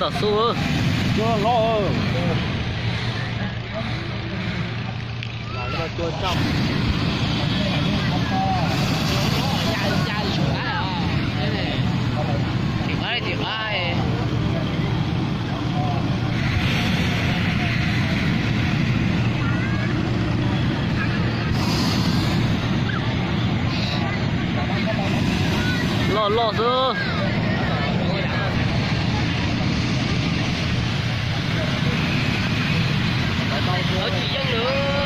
tỏ xu Chua lo lại chua trong thiệt ai lo chứ ở chị dân nữa